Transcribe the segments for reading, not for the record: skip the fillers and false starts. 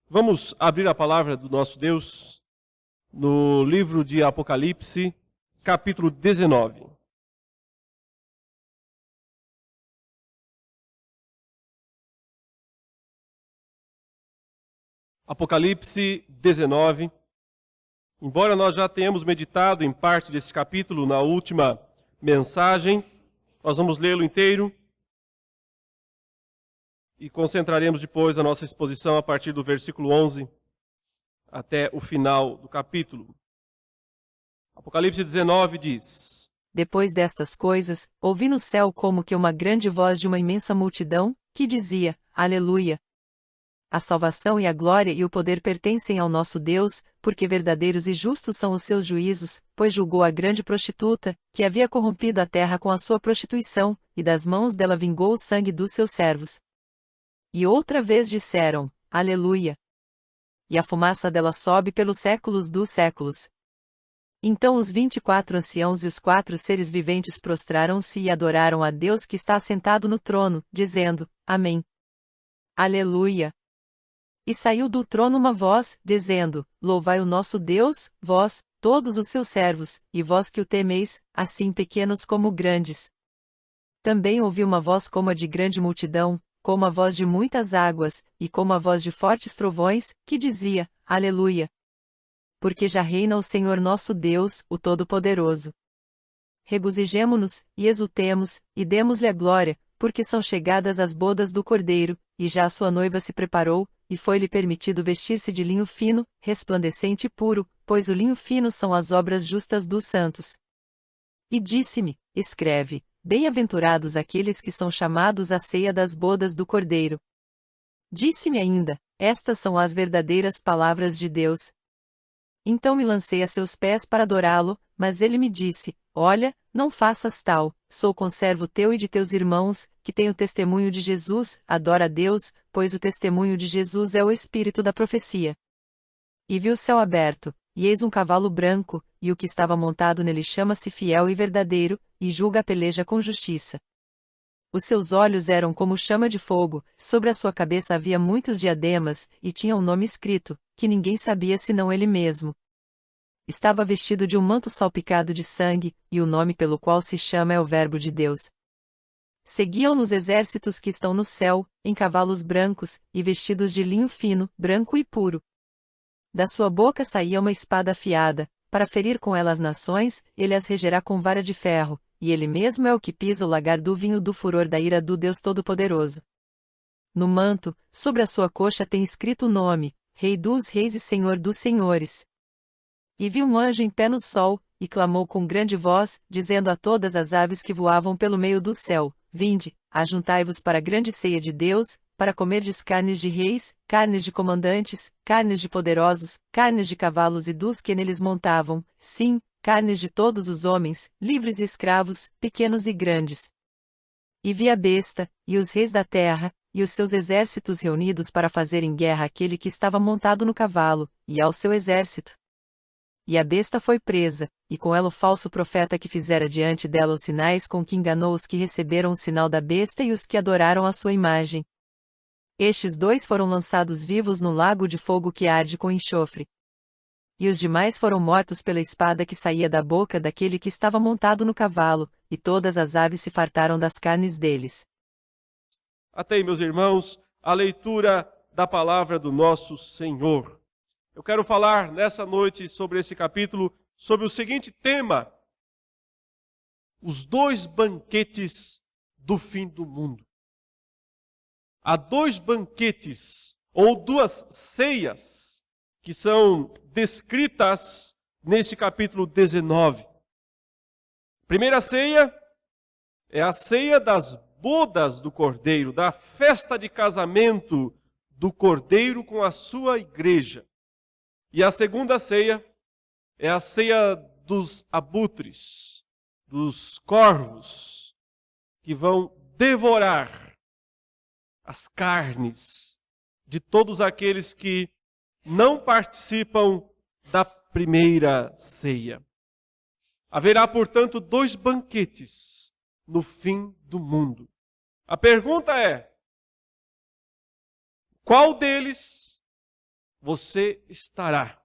Vamos abrir a palavra do nosso Deus no livro de Apocalipse, capítulo 19. Apocalipse 19. Embora nós já tenhamos meditado em parte desse capítulo na última mensagem, nós vamos lê-lo inteiro e concentraremos depois a nossa exposição a partir do versículo 11 até o final do capítulo. Apocalipse 19 diz: Depois destas coisas, ouvi no céu como que uma grande voz de uma imensa multidão, que dizia: Aleluia! A salvação e a glória e o poder pertencem ao nosso Deus, porque verdadeiros e justos são os seus juízos, pois julgou a grande prostituta, que havia corrompido a terra com a sua prostituição, e das mãos dela vingou o sangue dos seus servos. E outra vez disseram: Aleluia! E a fumaça dela sobe pelos séculos dos séculos. Então os 24 anciãos e os 4 seres viventes prostraram-se e adoraram a Deus que está assentado no trono, dizendo: Amém. Aleluia! E saiu do trono uma voz, dizendo: Louvai o nosso Deus, vós, todos os seus servos, e vós que o temeis, assim pequenos como grandes. Também ouvi uma voz como a de grande multidão, como a voz de muitas águas, e como a voz de fortes trovões, que dizia: Aleluia! Porque já reina o Senhor nosso Deus, o Todo-Poderoso. Regozijemo-nos, e exultemos, e demos-lhe a glória, porque são chegadas as bodas do Cordeiro, e já a sua noiva se preparou, e foi-lhe permitido vestir-se de linho fino, resplandecente e puro, pois o linho fino são as obras justas dos santos. E disse-me: Escreve: Bem-aventurados aqueles que são chamados à ceia das bodas do Cordeiro. Disse-me ainda: Estas são as verdadeiras palavras de Deus. Então me lancei a seus pés para adorá-lo, mas ele me disse: Olha, não faças tal, sou conservo teu e de teus irmãos, que têm o testemunho de Jesus, adora a Deus, pois o testemunho de Jesus é o espírito da profecia. E vi o céu aberto, e eis um cavalo branco, e o que estava montado nele chama-se Fiel e Verdadeiro, e julga a peleja com justiça. Os seus olhos eram como chama de fogo, sobre a sua cabeça havia muitos diademas, e tinha um nome escrito, que ninguém sabia senão ele mesmo. Estava vestido de um manto salpicado de sangue, e o nome pelo qual se chama é o Verbo de Deus. Seguiam-nos exércitos que estão no céu, em cavalos brancos, e vestidos de linho fino, branco e puro. Da sua boca saía uma espada afiada, para ferir com ela as nações, ele as regerá com vara de ferro, e ele mesmo é o que pisa o lagar do vinho do furor da ira do Deus Todo-Poderoso. No manto, sobre a sua coxa tem escrito o nome: Rei dos Reis e Senhor dos Senhores. E vi um anjo em pé no sol, e clamou com grande voz, dizendo a todas as aves que voavam pelo meio do céu: Vinde, ajuntai-vos para a grande ceia de Deus, para comerdes carnes de reis, carnes de comandantes, carnes de poderosos, carnes de cavalos e dos que neles montavam, sim, carnes de todos os homens, livres e escravos, pequenos e grandes. E vi a besta, e os reis da terra, e os seus exércitos reunidos para fazerem guerra àquele que estava montado no cavalo, e ao seu exército. E a besta foi presa, e com ela o falso profeta que fizera diante dela os sinais com que enganou os que receberam o sinal da besta e os que adoraram a sua imagem. Estes 2 foram lançados vivos no lago de fogo que arde com enxofre. E os demais foram mortos pela espada que saía da boca daquele que estava montado no cavalo, e todas as aves se fartaram das carnes deles. Até aí, meus irmãos, a leitura da palavra do nosso Senhor. Eu quero falar nessa noite sobre esse capítulo, sobre o seguinte tema: os 2 banquetes do fim do mundo. Há 2 banquetes, ou 2 ceias, que são descritas nesse capítulo 19. A primeira ceia é a ceia das bodas do Cordeiro, da festa de casamento do Cordeiro com a sua igreja. E a segunda ceia é a ceia dos abutres, dos corvos, que vão devorar as carnes de todos aqueles que não participam da primeira ceia. Haverá, portanto, 2 banquetes no fim do mundo. A pergunta é: qual deles você estará.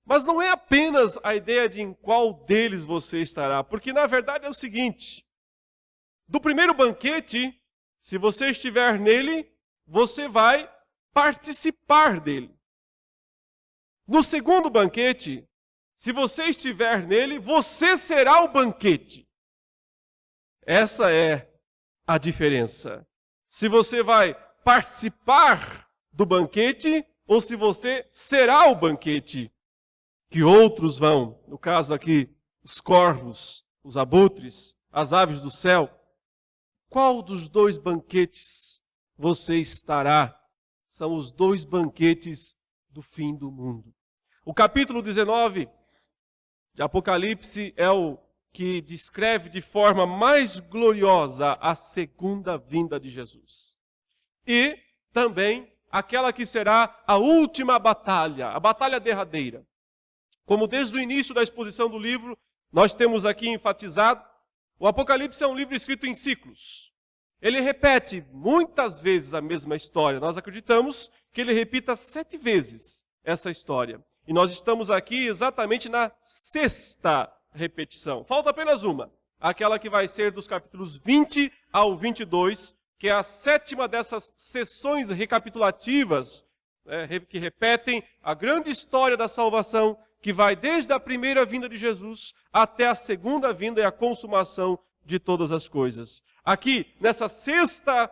Mas não é apenas a ideia de em qual deles você estará, porque na verdade é o seguinte: do primeiro banquete, se você estiver nele, você vai participar dele. No segundo banquete, se você estiver nele, você será o banquete. Essa é a diferença. Se você vai participar do banquete ou se você será o banquete que outros vão, no caso aqui, os corvos, os abutres, as aves do céu. Qual dos dois banquetes você estará? São os dois banquetes do fim do mundo. O capítulo 19 de Apocalipse é o que descreve de forma mais gloriosa a segunda vinda de Jesus. E também aquela que será a última batalha, a batalha derradeira. Como desde o início da exposição do livro, nós temos aqui enfatizado, o Apocalipse é um livro escrito em ciclos. Ele repete muitas vezes a mesma história. Nós acreditamos que ele repita 7 vezes essa história. E nós estamos aqui exatamente na 6ª repetição. Falta apenas uma, aquela que vai ser dos capítulos 20 ao 22, que é a 7ª dessas sessões recapitulativas, que repetem a grande história da salvação, que vai desde a primeira vinda de Jesus até a segunda vinda e a consumação de todas as coisas. Aqui, nessa 6ª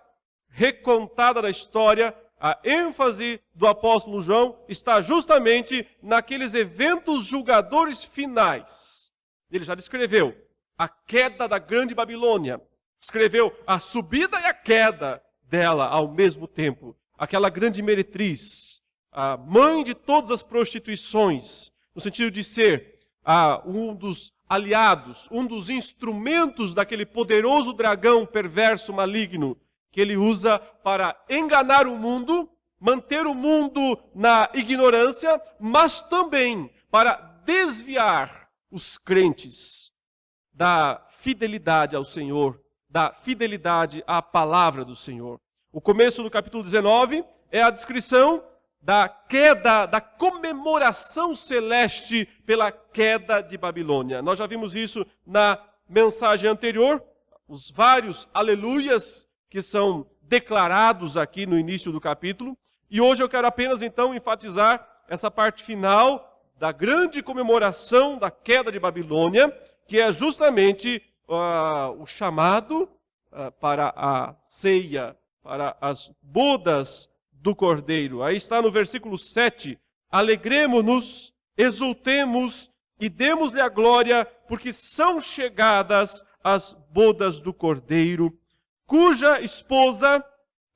recontada da história, a ênfase do apóstolo João está justamente naqueles eventos julgadores finais. Ele já descreveu a queda da grande Babilônia, descreveu a subida e a queda dela ao mesmo tempo. Aquela grande meretriz, a mãe de todas as prostituições, no sentido de ser um dos aliados, um dos instrumentos daquele poderoso dragão perverso, maligno, que ele usa para enganar o mundo, manter o mundo na ignorância, mas também para desviar os crentes da fidelidade ao Senhor, da fidelidade à palavra do Senhor. O começo do capítulo 19 é a descrição da queda, da comemoração celeste pela queda de Babilônia. Nós já vimos isso na mensagem anterior, os vários aleluias que são declarados aqui no início do capítulo. E hoje eu quero apenas então enfatizar essa parte final da grande comemoração da queda de Babilônia, que é justamente o chamado para a ceia, para as bodas do Cordeiro. Aí está no versículo 7. Alegremo-nos, exultemos e demos-lhe a glória, porque são chegadas as bodas do Cordeiro, cuja esposa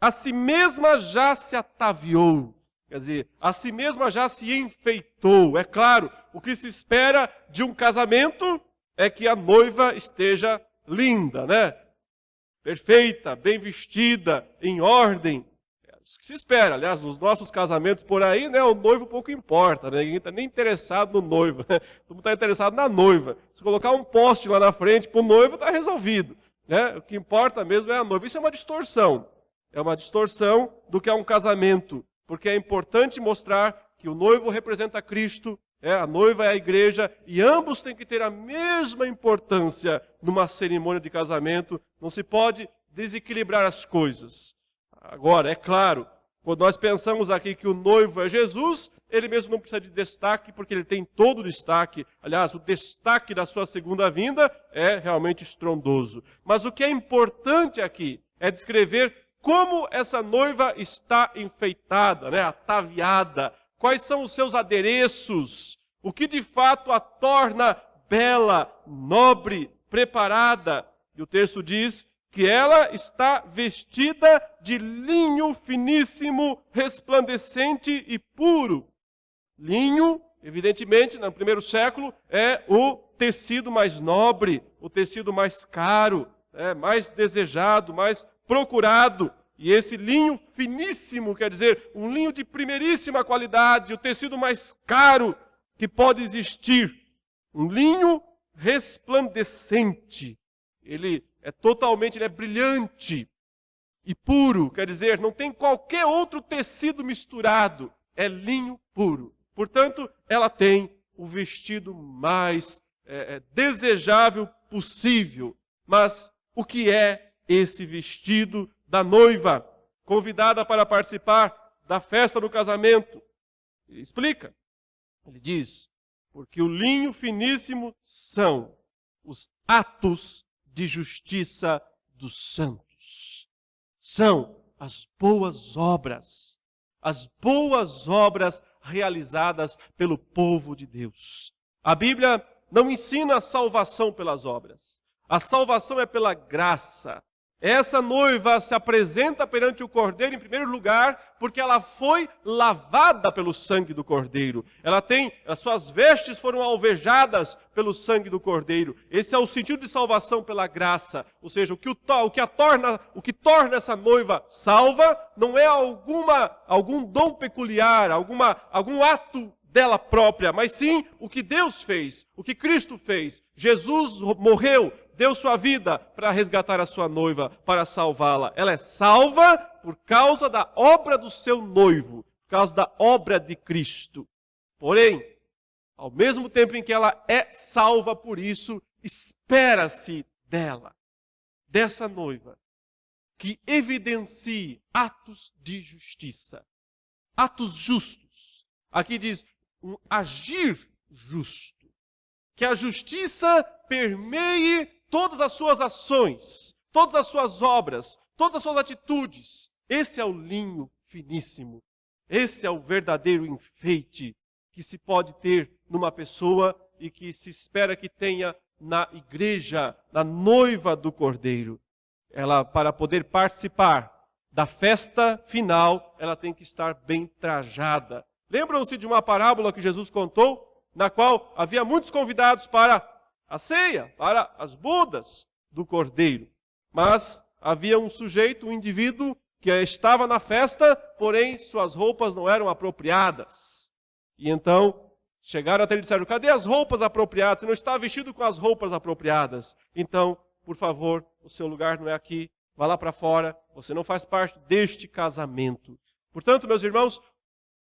a si mesma já se ataviou. Quer dizer, a si mesma já se enfeitou. É claro, o que se espera de um casamento é que a noiva esteja linda, né? Perfeita, bem vestida, em ordem. É isso que se espera. Aliás, nos nossos casamentos por aí, né, o noivo pouco importa, né? Ninguém está nem interessado no noivo, né? Todo mundo está interessado na noiva. Se colocar um poste lá na frente para o noivo, está resolvido, né? O que importa mesmo é a noiva. Isso é uma distorção. É uma distorção do que é um casamento. Porque é importante mostrar que o noivo representa Cristo, a noiva é a igreja, e ambos têm que ter a mesma importância numa cerimônia de casamento. Não se pode desequilibrar as coisas. Agora, é claro, quando nós pensamos aqui que o noivo é Jesus, ele mesmo não precisa de destaque, porque ele tem todo o destaque. Aliás, o destaque da sua segunda vinda é realmente estrondoso. Mas o que é importante aqui é descrever como essa noiva está enfeitada, né, ataviada. Quais são os seus adereços? O que de fato a torna bela, nobre, preparada? E o texto diz que ela está vestida de linho finíssimo, resplandecente e puro. Linho, evidentemente, no primeiro século, é o tecido mais nobre, o tecido mais caro, mais desejado, mais procurado. E esse linho finíssimo, quer dizer, um linho de primeiríssima qualidade, o tecido mais caro que pode existir. Um linho resplandecente. Ele é brilhante e puro, quer dizer, não tem qualquer outro tecido misturado. é linho puro. Portanto, ela tem o vestido mais desejável possível. Mas o que é esse vestido da noiva, convidada para participar da festa do casamento? Ele explica. Ele diz, porque o linho finíssimo são os atos de justiça dos santos. São as boas obras realizadas pelo povo de Deus. A Bíblia não ensina a salvação pelas obras. A salvação é pela graça. Essa noiva se apresenta perante o Cordeiro, em primeiro lugar, porque ela foi lavada pelo sangue do Cordeiro. As suas vestes foram alvejadas pelo sangue do Cordeiro. Esse é o sentido de salvação pela graça. Ou seja, o que torna essa noiva salva não é algum dom peculiar, algum ato dela própria, mas sim o que Deus fez, o que Cristo fez. Jesus morreu, deu sua vida para resgatar a sua noiva, para salvá-la. Ela é salva por causa da obra do seu noivo, por causa da obra de Cristo. Porém, ao mesmo tempo em que ela é salva por isso, espera-se dessa noiva, que evidencie atos de justiça, atos justos. Aqui diz um agir justo. Que a justiça permeie todas as suas ações, todas as suas obras, todas as suas atitudes. Esse é o linho finíssimo. Esse é o verdadeiro enfeite que se pode ter numa pessoa e que se espera que tenha na igreja, na noiva do Cordeiro. Ela, para poder participar da festa final, ela tem que estar bem trajada. Lembram-se de uma parábola que Jesus contou, na qual havia muitos convidados para a ceia, para as bodas do Cordeiro. Mas havia um sujeito, um indivíduo, que estava na festa, porém suas roupas não eram apropriadas. E então chegaram até ele e disseram, cadê as roupas apropriadas? Você não está vestido com as roupas apropriadas. Então, por favor, o seu lugar não é aqui, vá lá para fora, você não faz parte deste casamento. Portanto, meus irmãos,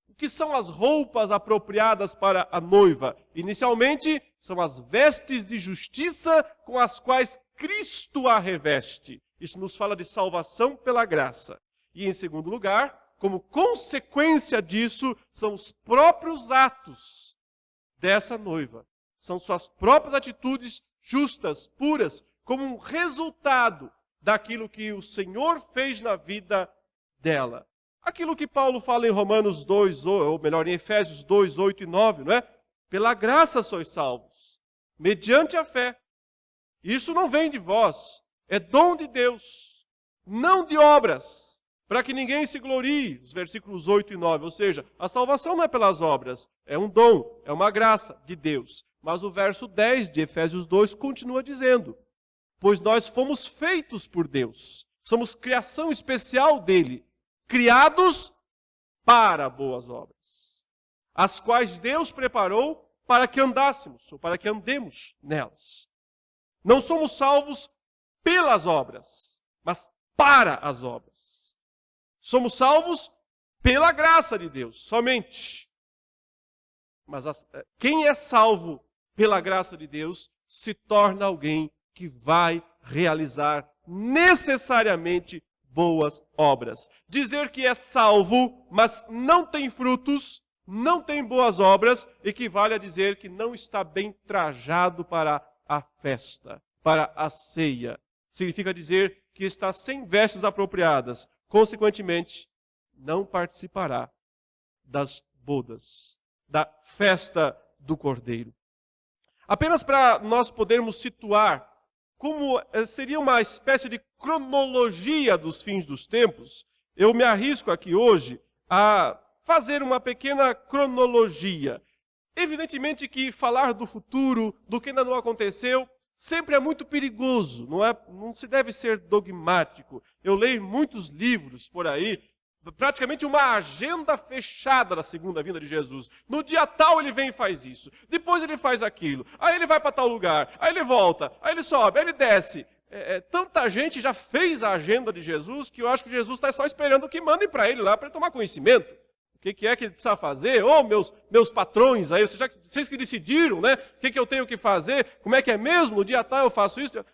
o que são as roupas apropriadas para a noiva? Inicialmente, são as vestes de justiça com as quais Cristo a reveste. Isso nos fala de salvação pela graça. E em segundo lugar, como consequência disso, são os próprios atos dessa noiva. São suas próprias atitudes justas, puras, como um resultado daquilo que o Senhor fez na vida dela. Aquilo que Paulo fala em Romanos 2, ou melhor, em Efésios 2, 8 e 9, não é? Pela graça sois salvos, mediante a fé. Isso não vem de vós, é dom de Deus, não de obras, para que ninguém se glorie, os versículos 8 e 9. Ou seja, a salvação não é pelas obras, é um dom, é uma graça de Deus. Mas o verso 10 de Efésios 2 continua dizendo, pois nós fomos feitos por Deus, somos criação especial dele, criados para boas obras, as quais Deus preparou para que andássemos, ou para que andemos nelas. Não somos salvos pelas obras, mas para as obras. Somos salvos pela graça de Deus, somente. Mas quem é salvo pela graça de Deus se torna alguém que vai realizar necessariamente boas obras. Dizer que é salvo, mas não tem frutos, não tem boas obras, equivale a dizer que não está bem trajado para a festa, para a ceia. Significa dizer que está sem vestes apropriadas. Consequentemente, não participará das bodas, da festa do Cordeiro. Apenas para nós podermos situar como seria uma espécie de cronologia dos fins dos tempos, eu me arrisco aqui hoje a fazer uma pequena cronologia. Evidentemente que falar do futuro, do que ainda não aconteceu, sempre é muito perigoso, não se deve ser dogmático. Eu leio muitos livros por aí, praticamente uma agenda fechada da segunda vinda de Jesus. No dia tal ele vem e faz isso, depois ele faz aquilo, aí ele vai para tal lugar, aí ele volta, aí ele sobe, aí ele desce. Tanta gente já fez a agenda de Jesus que eu acho que Jesus está só esperando que mandem para ele lá para ele tomar conhecimento. O que é que ele precisa fazer? Ô, meus patrões aí, vocês que decidiram, né? O que eu tenho que fazer? Como é que é mesmo? No dia tal eu faço isso?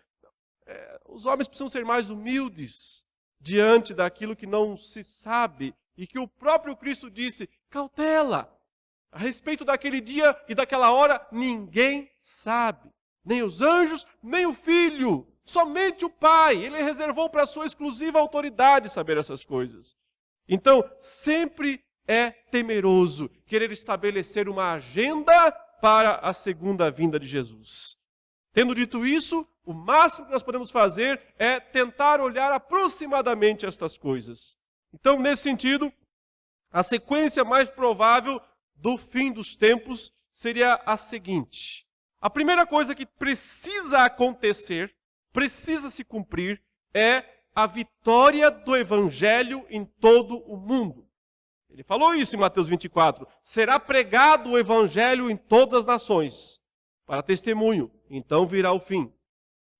Os homens precisam ser mais humildes diante daquilo que não se sabe e que o próprio Cristo disse, cautela, a respeito daquele dia e daquela hora, ninguém sabe. Nem os anjos, nem o Filho, somente o Pai. Ele reservou para a sua exclusiva autoridade saber essas coisas. Então, sempre é temeroso querer estabelecer uma agenda para a segunda vinda de Jesus. Tendo dito isso, o máximo que nós podemos fazer é tentar olhar aproximadamente estas coisas. Então, nesse sentido, a sequência mais provável do fim dos tempos seria a seguinte. A primeira coisa que precisa acontecer, precisa se cumprir, é a vitória do Evangelho em todo o mundo. Ele falou isso em Mateus 24. Será pregado o Evangelho em todas as nações, para testemunho, então virá o fim.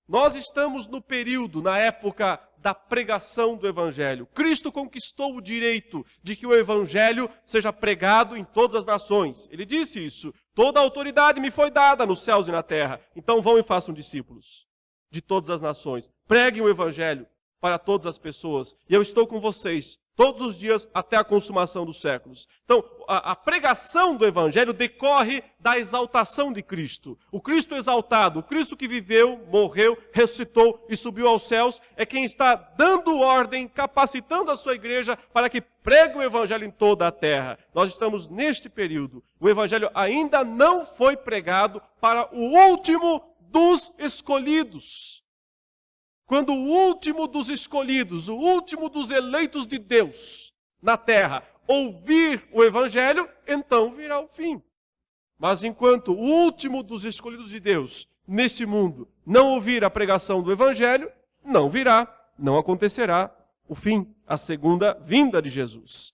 Nós estamos no período, na época da pregação do Evangelho. Cristo conquistou o direito de que o Evangelho seja pregado em todas as nações. Ele disse isso. Toda a autoridade me foi dada nos céus e na terra. Então vão e façam discípulos de todas as nações. Preguem o Evangelho para todas as pessoas. E eu estou com vocês todos os dias até a consumação dos séculos. Então, a pregação do Evangelho decorre da exaltação de Cristo. O Cristo exaltado, o Cristo que viveu, morreu, ressuscitou e subiu aos céus, é quem está dando ordem, capacitando a sua igreja para que pregue o Evangelho em toda a terra. Nós estamos neste período. O Evangelho ainda não foi pregado para o último dos escolhidos. Quando o último dos escolhidos, o último dos eleitos de Deus na terra, ouvir o Evangelho, então virá o fim. Mas enquanto o último dos escolhidos de Deus neste mundo não ouvir a pregação do Evangelho, não virá, não acontecerá o fim, a segunda vinda de Jesus.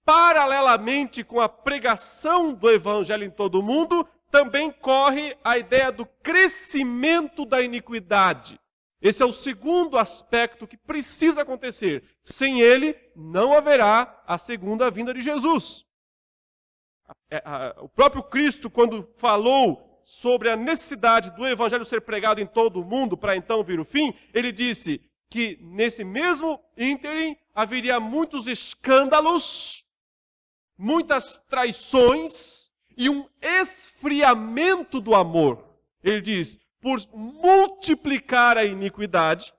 Paralelamente com a pregação do Evangelho em todo o mundo, também corre a ideia do crescimento da iniquidade. Esse é o segundo aspecto que precisa acontecer. Sem ele, não haverá a segunda vinda de Jesus. O próprio Cristo, quando falou sobre a necessidade do Evangelho ser pregado em todo o mundo para então vir o fim, ele disse que nesse mesmo ínterim haveria muitos escândalos, muitas traições e um esfriamento do amor. Ele diz, por multiplicar a iniquidade,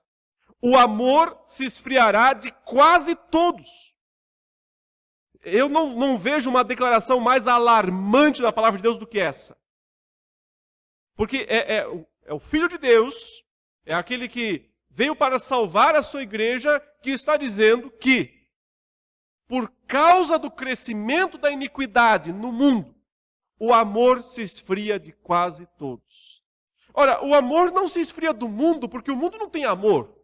o amor se esfriará de quase todos. Eu não vejo uma declaração mais alarmante da palavra de Deus do que essa. Porque é o Filho de Deus, é aquele que veio para salvar a sua igreja, que está dizendo que, por causa do crescimento da iniquidade no mundo, o amor se esfria de quase todos. Ora, o amor não se esfria do mundo, porque o mundo não tem amor.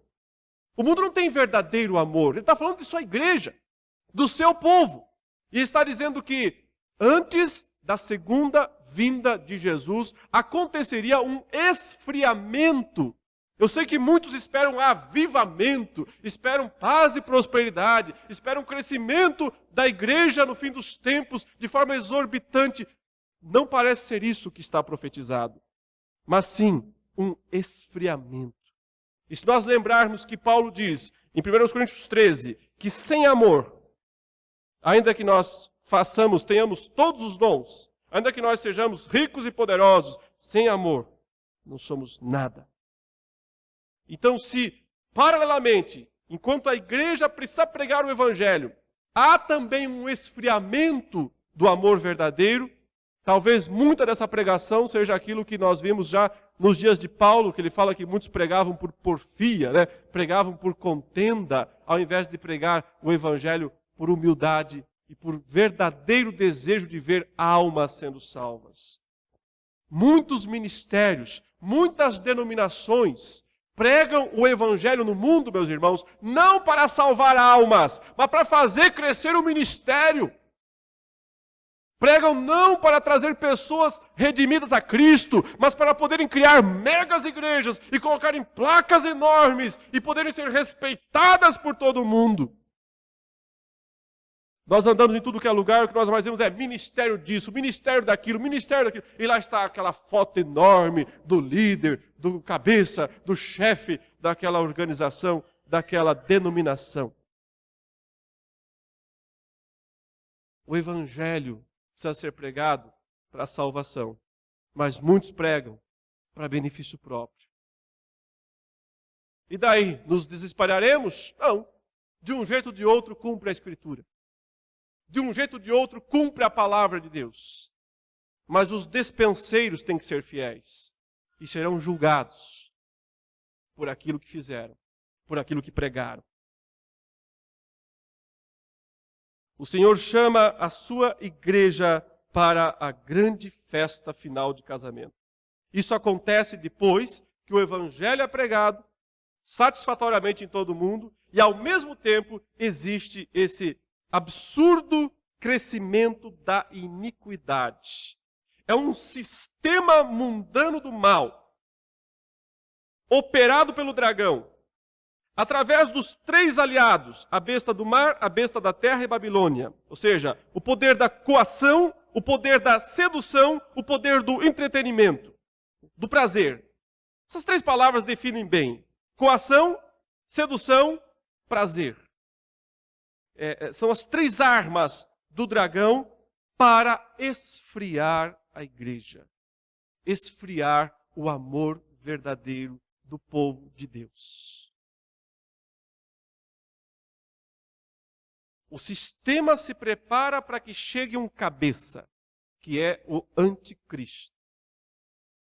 O mundo não tem verdadeiro amor. Ele está falando de sua igreja, do seu povo. E está dizendo que antes da segunda vinda de Jesus, aconteceria um esfriamento. Eu sei que muitos esperam avivamento, esperam paz e prosperidade, esperam crescimento da igreja no fim dos tempos de forma exorbitante. Não parece ser isso que está profetizado, mas sim um esfriamento. E se nós lembrarmos que Paulo diz, em 1 Coríntios 13, que sem amor, ainda que nós tenhamos todos os dons, ainda que nós sejamos ricos e poderosos, sem amor, não somos nada. Então, se paralelamente, enquanto a igreja precisa pregar o Evangelho, há também um esfriamento do amor verdadeiro, talvez muita dessa pregação seja aquilo que nós vimos já nos dias de Paulo, que ele fala que muitos pregavam por porfia, né? Pregavam por contenda, ao invés de pregar o Evangelho por humildade e por verdadeiro desejo de ver almas sendo salvas. Muitos ministérios, muitas denominações pregam o Evangelho no mundo, meus irmãos, não para salvar almas, mas para fazer crescer o ministério. Pregam não para trazer pessoas redimidas a Cristo, mas para poderem criar megas igrejas e colocarem placas enormes e poderem ser respeitadas por todo mundo. Nós andamos em tudo que é lugar, o que nós mais vemos é ministério disso, ministério daquilo, e lá está aquela foto enorme do líder, do cabeça, do chefe daquela organização, daquela denominação. O evangelho precisa ser pregado para a salvação, mas muitos pregam para benefício próprio. E daí, nos desespalharemos? Não. De um jeito ou de outro, cumpre a Escritura. De um jeito ou de outro, cumpre a palavra de Deus. Mas os despenseiros têm que ser fiéis e serão julgados por aquilo que fizeram, por aquilo que pregaram. O Senhor chama a sua igreja para a grande festa final de casamento. Isso acontece depois que o evangelho é pregado satisfatoriamente em todo o mundo e, ao mesmo tempo, existe esse absurdo crescimento da iniquidade. É um sistema mundano do mal, operado pelo dragão, através dos 3 aliados, a besta do mar, a besta da terra e Babilônia. Ou seja, o poder da coação, o poder da sedução, o poder do entretenimento, do prazer. Essas 3 palavras definem bem: coação, sedução, prazer. São as 3 armas do dragão para esfriar a igreja. Esfriar o amor verdadeiro do povo de Deus. O sistema se prepara para que chegue um cabeça, que é o anticristo.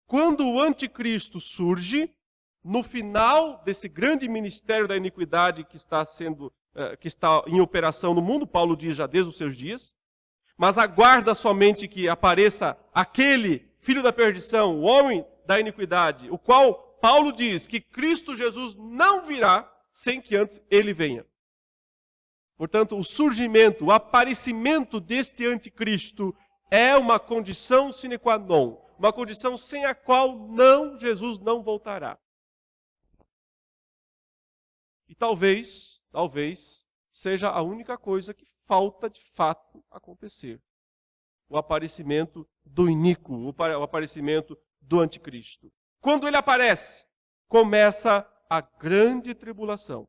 Quando o anticristo surge, no final desse grande ministério da iniquidade que está em operação no mundo, Paulo diz já desde os seus dias, mas aguarda somente que apareça aquele filho da perdição, o homem da iniquidade, o qual Paulo diz que Cristo Jesus não virá sem que antes ele venha. Portanto, o surgimento, o aparecimento deste anticristo é uma condição sine qua non, uma condição sem a qual Jesus não voltará. E talvez seja a única coisa que falta de fato acontecer. O aparecimento do iníquo, o aparecimento do anticristo. Quando ele aparece, começa a grande tribulação.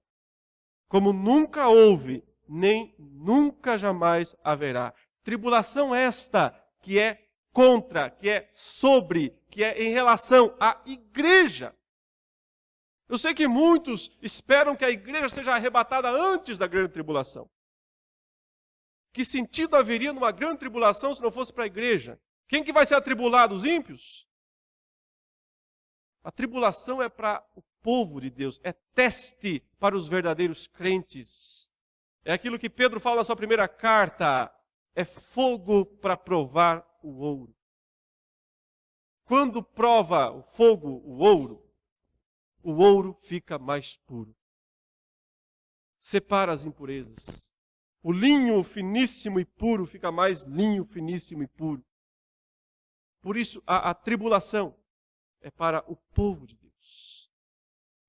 Como nunca houve, nem nunca jamais haverá. Tribulação esta que é contra, que é sobre, que é em relação à igreja. Eu sei que muitos esperam que a igreja seja arrebatada antes da grande tribulação. Que sentido haveria numa grande tribulação se não fosse para a igreja? Quem que vai ser atribulado? Os ímpios? A tribulação é para o povo de Deus, é teste para os verdadeiros crentes. É aquilo que Pedro fala na sua primeira carta, é fogo para provar o ouro. Quando prova o fogo o ouro fica mais puro. Separa as impurezas. O linho finíssimo e puro fica mais linho finíssimo e puro. Por isso, a tribulação é para o povo de Deus.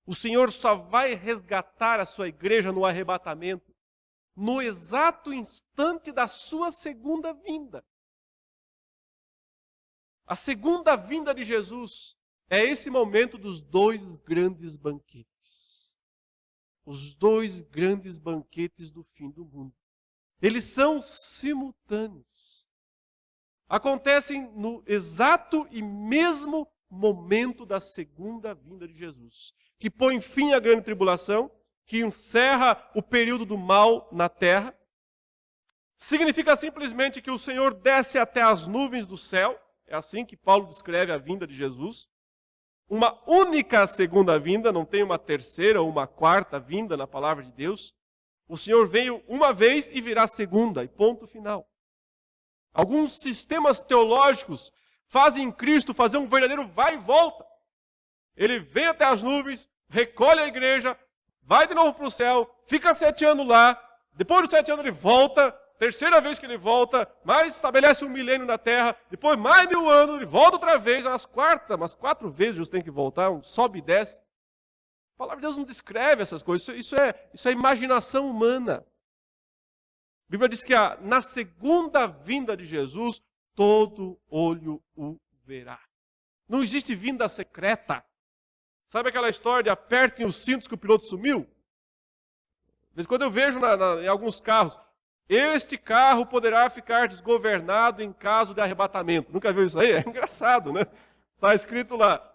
O Senhor só vai resgatar a sua igreja no arrebatamento, no exato instante da sua segunda vinda. A segunda vinda de Jesus é esse momento dos 2 grandes banquetes. Os 2 grandes banquetes do fim do mundo. Eles são simultâneos. Acontecem no exato e mesmo momento da segunda vinda de Jesus, que põe fim à grande tribulação, que encerra o período do mal na terra. Significa simplesmente que o Senhor desce até as nuvens do céu. É assim que Paulo descreve a vinda de Jesus. Uma única segunda vinda, não tem uma terceira ou uma quarta vinda na palavra de Deus. O Senhor veio uma vez e virá segunda, e ponto final. Alguns sistemas teológicos fazem Cristo fazer um verdadeiro vai e volta. Ele vem até as nuvens, recolhe a igreja, vai de novo para o céu, fica 7 anos lá, depois dos 7 anos ele volta, terceira vez que ele volta, mais estabelece um milênio na terra, depois mais 1000 anos, ele volta outra vez, umas 4 vezes Jesus tem que voltar, sobe e desce. A palavra de Deus não descreve essas coisas, isso é imaginação humana. A Bíblia diz que na segunda vinda de Jesus, todo olho o verá. Não existe vinda secreta. Sabe aquela história de apertem os cintos que o piloto sumiu? De vez em quando eu vejo em alguns carros, este carro poderá ficar desgovernado em caso de arrebatamento. Nunca viu isso aí? É engraçado, né? Está escrito lá,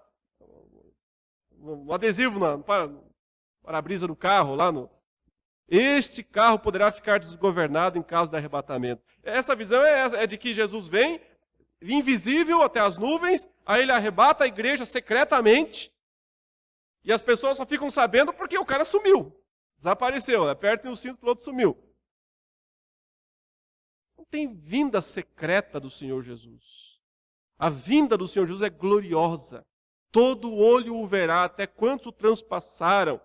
um adesivo no para-brisa do carro, este carro poderá ficar desgovernado em caso de arrebatamento. Essa visão é de que Jesus vem, invisível até as nuvens, aí ele arrebata a igreja secretamente, e as pessoas só ficam sabendo porque o cara sumiu. Desapareceu, apertem o cinto, o piloto sumiu. Não tem vinda secreta do Senhor Jesus. A vinda do Senhor Jesus é gloriosa. Todo olho o verá, até quantos o transpassaram.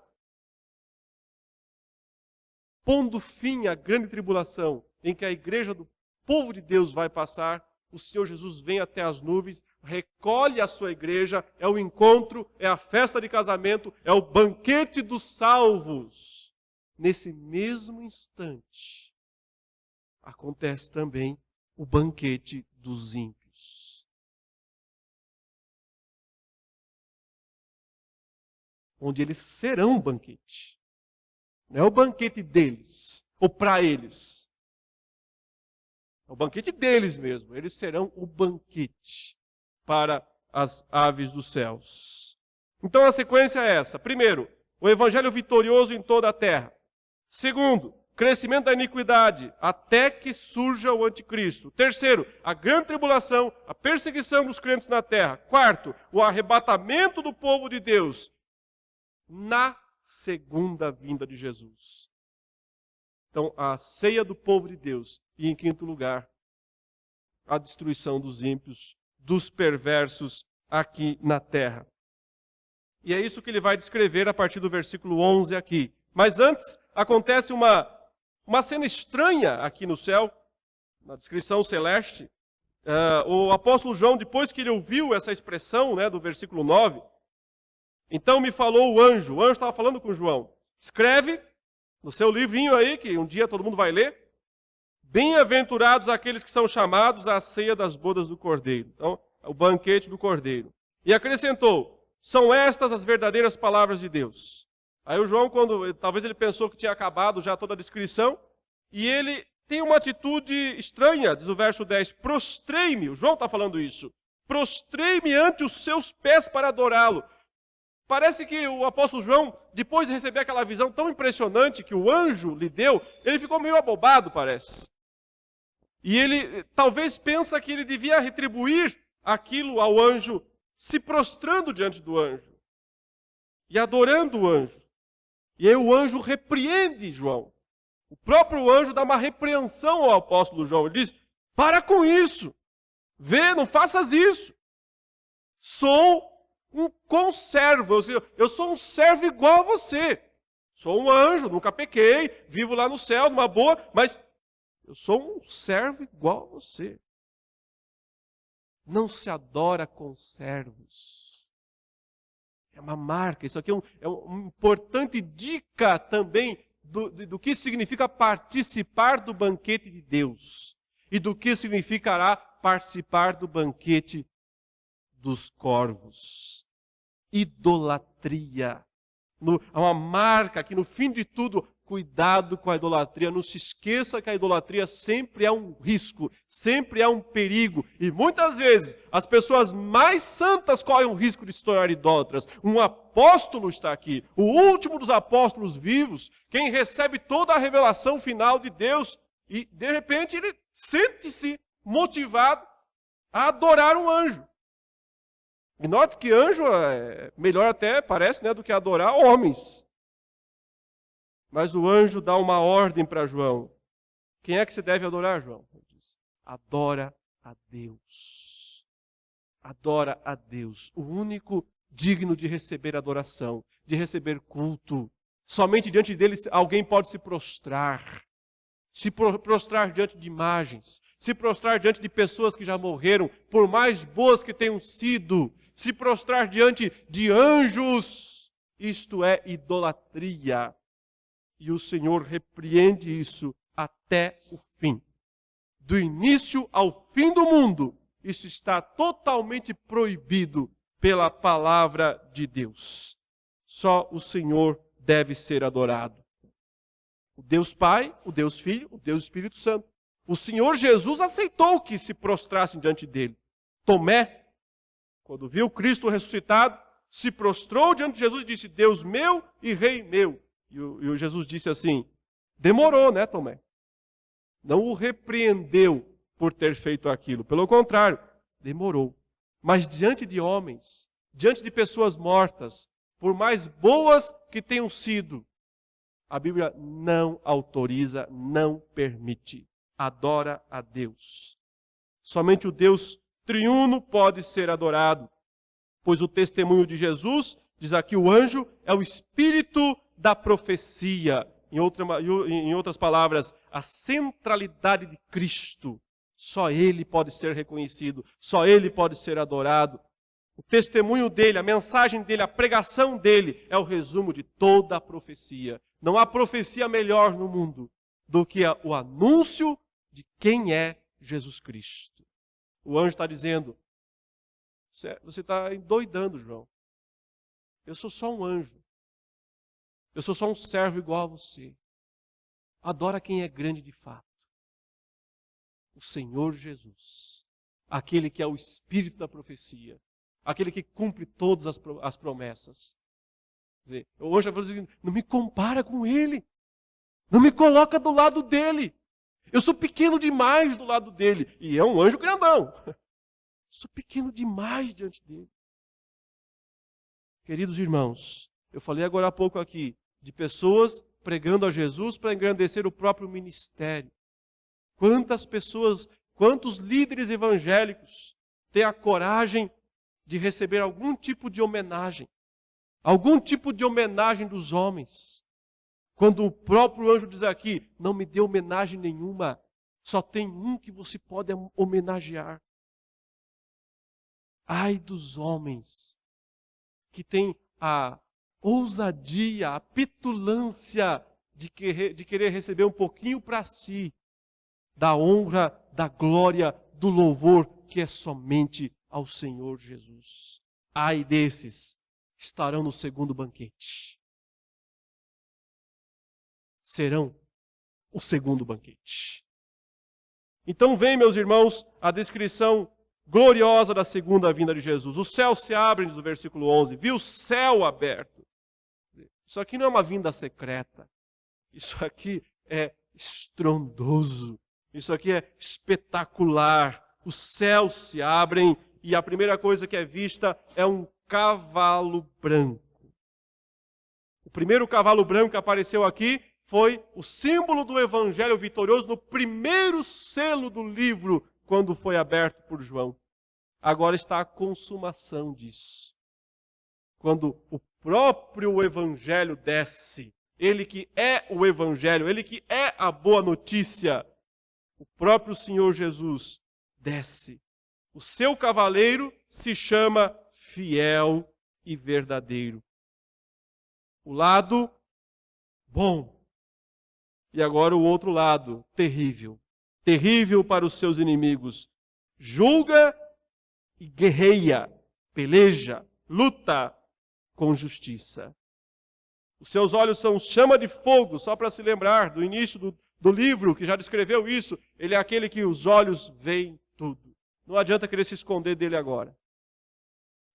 Pondo fim à grande tribulação, em que a igreja do povo de Deus vai passar, o Senhor Jesus vem até as nuvens, recolhe a sua igreja, é o encontro, é a festa de casamento, é o banquete dos salvos. Nesse mesmo instante, acontece também o banquete dos ímpios. Onde eles serão um banquete. Não é o banquete deles, ou para eles. É o banquete deles mesmo. Eles serão o banquete para as aves dos céus. Então a sequência é essa. Primeiro, o evangelho vitorioso em toda a terra. Segundo, crescimento da iniquidade, até que surja o anticristo. Terceiro, a grande tribulação, a perseguição dos crentes na terra. Quarto, o arrebatamento do povo de Deus na segunda vinda de Jesus. Então, a ceia do povo de Deus. E, em quinto lugar, a destruição dos ímpios, dos perversos aqui na terra. E é isso que ele vai descrever a partir do versículo 11 aqui. Mas antes, acontece uma cena estranha aqui no céu, na descrição celeste. O apóstolo João, depois que ele ouviu essa expressão, do versículo 9, então me falou o anjo estava falando com João, escreve no seu livrinho aí, que um dia todo mundo vai ler, bem-aventurados aqueles que são chamados à ceia das bodas do Cordeiro. Então, o banquete do Cordeiro. E acrescentou, são estas as verdadeiras palavras de Deus. Aí o João, talvez ele pensou que tinha acabado já toda a descrição, e ele tem uma atitude estranha, diz o verso 10, prostrei-me, o João está falando isso, prostrei-me ante os seus pés para adorá-lo. Parece que o apóstolo João, depois de receber aquela visão tão impressionante que o anjo lhe deu, ele ficou meio abobado, parece. E ele talvez pensa que ele devia retribuir aquilo ao anjo, se prostrando diante do anjo e adorando o anjo. E aí o anjo repreende João. O próprio anjo dá uma repreensão ao apóstolo João. Ele diz, para com isso. Vê, não faças isso. Sou um conservo. Eu sou um servo igual a você. Sou um anjo, nunca pequei, vivo lá no céu, numa boa, mas eu sou um servo igual a você. Não se adora com servos. É uma marca. Isso aqui é uma importante dica também do que significa participar do banquete de Deus. E do que significará participar do banquete dos corvos. Idolatria. Há uma marca que no fim de tudo, cuidado com a idolatria. Não se esqueça que a idolatria sempre é um risco, sempre é um perigo. E muitas vezes as pessoas mais santas correm o risco de se tornar idólatras. Um apóstolo está aqui, o último dos apóstolos vivos, quem recebe toda a revelação final de Deus. E de repente ele sente-se motivado a adorar um anjo. E note que anjo é melhor até, parece, do que adorar homens. Mas o anjo dá uma ordem para João. Quem é que se deve adorar, João? Ele diz, adora a Deus. Adora a Deus. O único digno de receber adoração, de receber culto. Somente diante dele alguém pode se prostrar. Se prostrar diante de imagens. Se prostrar diante de pessoas que já morreram, por mais boas que tenham sido. Se prostrar diante de anjos. Isto é idolatria. E o Senhor repreende isso até o fim. Do início ao fim do mundo, isso está totalmente proibido pela palavra de Deus. Só o Senhor deve ser adorado. O Deus Pai, o Deus Filho, o Deus Espírito Santo. O Senhor Jesus aceitou que se prostrassem diante dele. Tomé, quando viu Cristo ressuscitado, se prostrou diante de Jesus e disse: Deus meu e Rei meu. E o Jesus disse assim: demorou, né, Tomé? Não o repreendeu por ter feito aquilo. Pelo contrário, demorou. Mas diante de homens, diante de pessoas mortas, por mais boas que tenham sido, a Bíblia não autoriza, não permite. Adora a Deus. Somente o Deus triuno pode ser adorado, pois o testemunho de Jesus, diz aqui o anjo, é o espírito da profecia. Em outras palavras, a centralidade de Cristo. Só Ele pode ser reconhecido, só Ele pode ser adorado. O testemunho dele, a mensagem dele, a pregação dele é o resumo de toda a profecia. Não há profecia melhor no mundo do que o anúncio de quem é Jesus Cristo. O anjo está dizendo: você está endoidando, João. Eu sou só um anjo. Eu sou só um servo igual a você. Adora quem é grande de fato. O Senhor Jesus. Aquele que é o espírito da profecia. Aquele que cumpre todas as promessas. Quer dizer, o anjo vai dizer: não me compara com ele. Não me coloca do lado dele. Eu sou pequeno demais do lado dele. E é um anjo grandão. Sou pequeno demais diante dele. Queridos irmãos, eu falei agora há pouco aqui de pessoas pregando a Jesus para engrandecer o próprio ministério. Quantas pessoas, quantos líderes evangélicos têm a coragem de receber algum tipo de homenagem? Algum tipo de homenagem dos homens. Quando o próprio anjo diz aqui: não me dê homenagem nenhuma, só tem um que você pode homenagear. Ai dos homens que têm a ousadia, a petulância de querer receber um pouquinho para si da honra, da glória, do louvor que é somente ao Senhor Jesus. Ai desses, estarão no segundo banquete. Serão o segundo banquete. Então vem, meus irmãos, a descrição gloriosa da segunda vinda de Jesus. O céu se abre, diz o versículo 11. Viu o céu aberto. Isso aqui não é uma vinda secreta. Isso aqui é estrondoso. Isso aqui é espetacular. Os céus se abrem e a primeira coisa que é vista é um cavalo branco. O primeiro cavalo branco que apareceu aqui foi o símbolo do evangelho vitorioso no primeiro selo do livro, quando foi aberto por João. Agora está a consumação disso. Quando o próprio evangelho desce, ele que é o evangelho, ele que é a boa notícia, o próprio Senhor Jesus desce. O seu cavaleiro se chama Fiel e Verdadeiro. O lado bom. E agora o outro lado, terrível. Terrível para os seus inimigos. Julga e guerreia, peleja, luta com justiça. Os seus olhos são chama de fogo, só para se lembrar do início do livro, que já descreveu isso. Ele é aquele que os olhos veem tudo. Não adianta querer se esconder dele agora.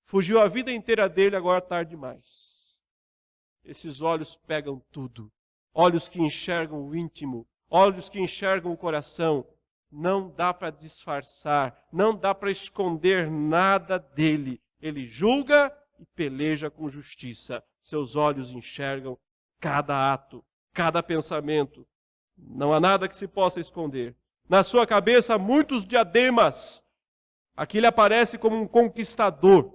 Fugiu a vida inteira dele, agora é tarde demais. Esses olhos pegam tudo. Olhos que enxergam o íntimo, olhos que enxergam o coração. Não dá para disfarçar, não dá para esconder nada dele. Ele julga e peleja com justiça. Seus olhos enxergam cada ato, cada pensamento. Não há nada que se possa esconder. Na sua cabeça, muitos diademas. Aqui ele aparece como um conquistador.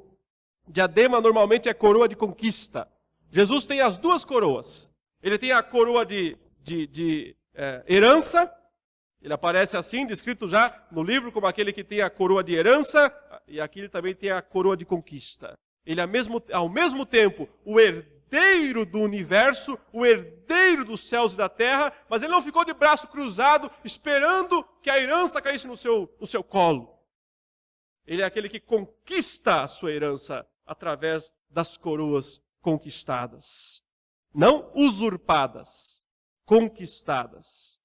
Diadema normalmente é coroa de conquista. Jesus tem as duas coroas. Ele tem a coroa de herança. Ele aparece assim, descrito já no livro como aquele que tem a coroa de herança. E aqui ele também tem a coroa de conquista. Ele é ao mesmo tempo o herdeiro herdeiro do universo, o herdeiro dos céus e da terra, mas ele não ficou de braço cruzado esperando que a herança caísse no seu colo. Ele é aquele que conquista a sua herança através das coroas conquistadas. Não usurpadas, conquistadas.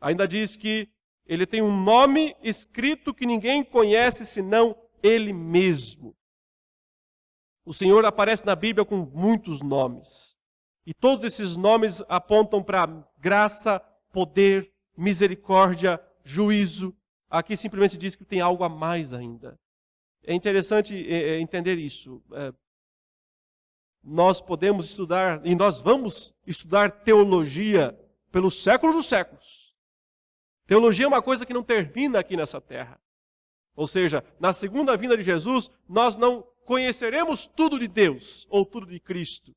Ainda diz que ele tem um nome escrito que ninguém conhece senão ele mesmo. O Senhor aparece na Bíblia com muitos nomes. E todos esses nomes apontam para graça, poder, misericórdia, juízo. Aqui simplesmente diz que tem algo a mais ainda. É interessante entender isso. Nós podemos estudar, e nós vamos estudar teologia pelos séculos dos séculos. Teologia é uma coisa que não termina aqui nessa terra. Ou seja, na segunda vinda de Jesus, nós não conheceremos tudo de Deus ou tudo de Cristo.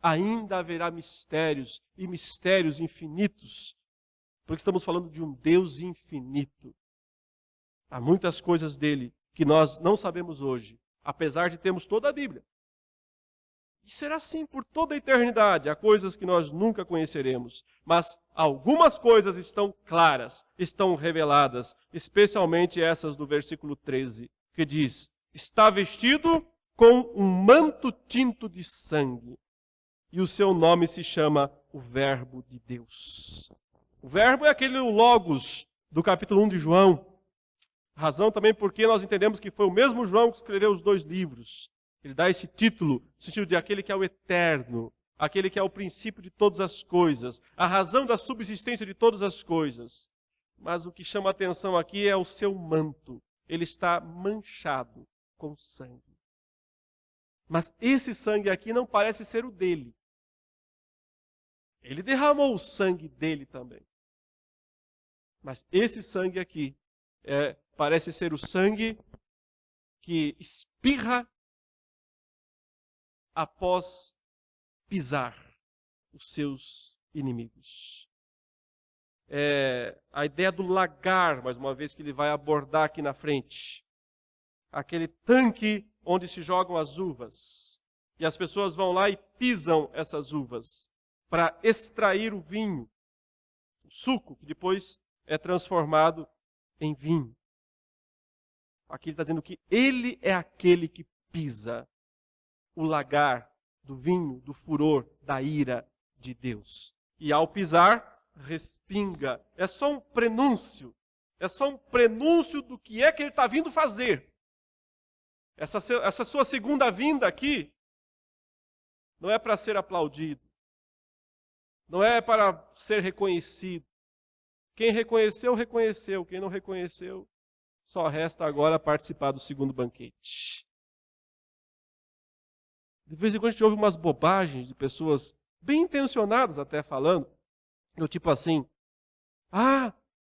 Ainda haverá mistérios e mistérios infinitos, porque estamos falando de um Deus infinito. Há muitas coisas dele que nós não sabemos hoje, apesar de termos toda a Bíblia. E será assim por toda a eternidade. Há coisas que nós nunca conheceremos, mas algumas coisas estão claras, estão reveladas, especialmente essas do versículo 13, que diz: está vestido com um manto tinto de sangue, e o seu nome se chama o Verbo de Deus. O Verbo é aquele Logos do capítulo 1 de João. Razão também porque nós entendemos que foi o mesmo João que escreveu os 2 livros. Ele dá esse título, no sentido de aquele que é o eterno, aquele que é o princípio de todas as coisas, a razão da subsistência de todas as coisas. Mas o que chama a atenção aqui é o seu manto. Ele está manchado com sangue. Mas esse sangue aqui não parece ser o dele. Ele derramou o sangue dele também. Mas esse sangue aqui parece ser o sangue que espirra após pisar os seus inimigos. A ideia do lagar, mais uma vez, que ele vai abordar aqui na frente. Aquele tanque onde se jogam as uvas. E as pessoas vão lá e pisam essas uvas para extrair o vinho, o suco, que depois é transformado em vinho. Aqui ele está dizendo que ele é aquele que pisa o lagar do vinho, do furor, da ira de Deus. E ao pisar, respinga. É só um prenúncio. É só um prenúncio do que é que ele está vindo fazer. Essa sua segunda vinda aqui não é para ser aplaudido. Não é para ser reconhecido. Quem reconheceu, reconheceu. Quem não reconheceu, só resta agora participar do segundo banquete. De vez em quando a gente ouve umas bobagens de pessoas bem intencionadas até falando, do tipo assim: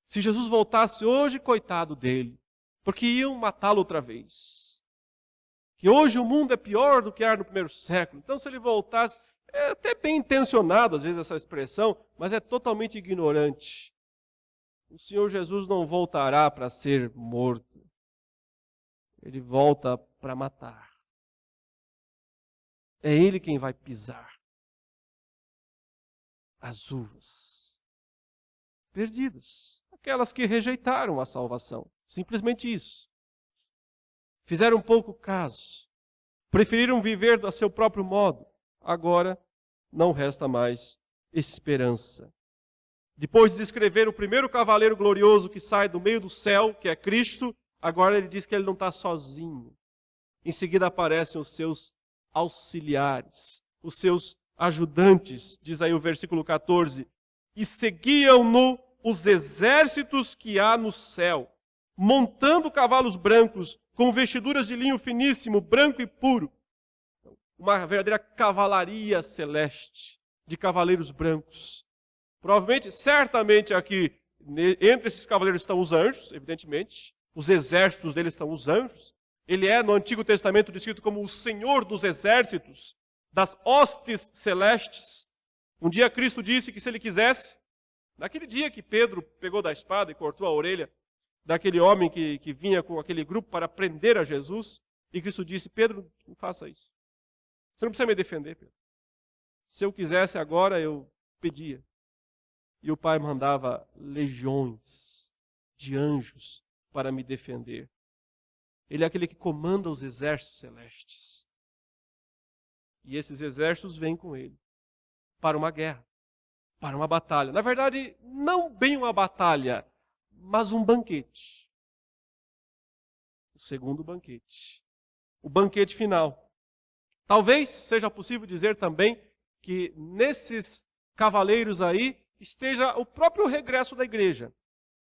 se Jesus voltasse hoje, coitado dele, porque iam matá-lo outra vez. Que hoje o mundo é pior do que era no primeiro século. Então se ele voltasse, é até bem intencionado às vezes essa expressão, mas é totalmente ignorante. O Senhor Jesus não voltará para ser morto. Ele volta para matar. É Ele quem vai pisar as uvas perdidas. Aquelas que rejeitaram a salvação. Simplesmente isso. Fizeram pouco caso. Preferiram viver do seu próprio modo. Agora não resta mais esperança. Depois de descrever o primeiro cavaleiro glorioso que sai do meio do céu, que é Cristo, agora ele diz que ele não está sozinho. Em seguida aparecem os seus auxiliares, os seus ajudantes, diz aí o versículo 14, e seguiam-no os exércitos que há no céu, montando cavalos brancos, com vestiduras de linho finíssimo, branco e puro. Uma verdadeira cavalaria celeste, de cavaleiros brancos. Provavelmente, certamente aqui, entre esses cavaleiros estão os anjos, evidentemente, os exércitos deles são os anjos. Ele é, no Antigo Testamento, descrito como o Senhor dos exércitos, das hostes celestes. Um dia Cristo disse que se ele quisesse, naquele dia que Pedro pegou da espada e cortou a orelha daquele homem que vinha com aquele grupo para prender a Jesus, e Cristo disse: Pedro, não faça isso. Você não precisa me defender, Pedro. Se eu quisesse agora, eu pedia. E o Pai mandava legiões de anjos para me defender. Ele é aquele que comanda os exércitos celestes. E esses exércitos vêm com ele para uma guerra, para uma batalha. Na verdade, não bem uma batalha, mas um banquete. O segundo banquete. O banquete final. Talvez seja possível dizer também que nesses cavaleiros aí esteja o próprio regresso da igreja,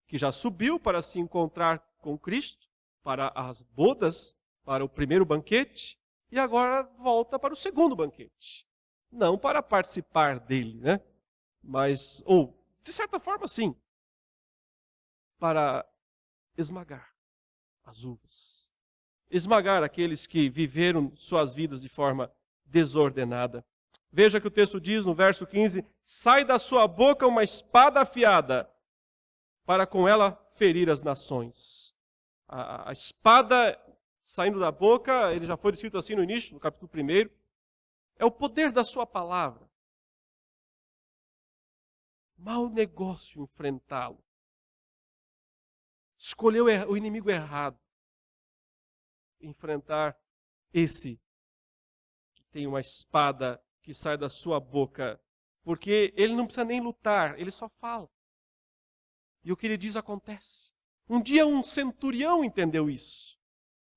que já subiu para se encontrar com Cristo, para as bodas, para o primeiro banquete, e agora volta para o segundo banquete. Não para participar dele, né? Mas, ou, de certa forma, sim, para esmagar as uvas. Esmagar aqueles que viveram suas vidas de forma desordenada. Veja que o texto diz no verso 15: sai da sua boca uma espada afiada, para com ela ferir as nações. A espada saindo da boca, ele já foi descrito assim no início, no capítulo 1, é o poder da sua palavra. Mau negócio enfrentá-lo. Escolheu o inimigo errado. Enfrentar esse que tem uma espada que sai da sua boca. Porque ele não precisa nem lutar, ele só fala. E o que ele diz acontece. Um dia um centurião entendeu isso.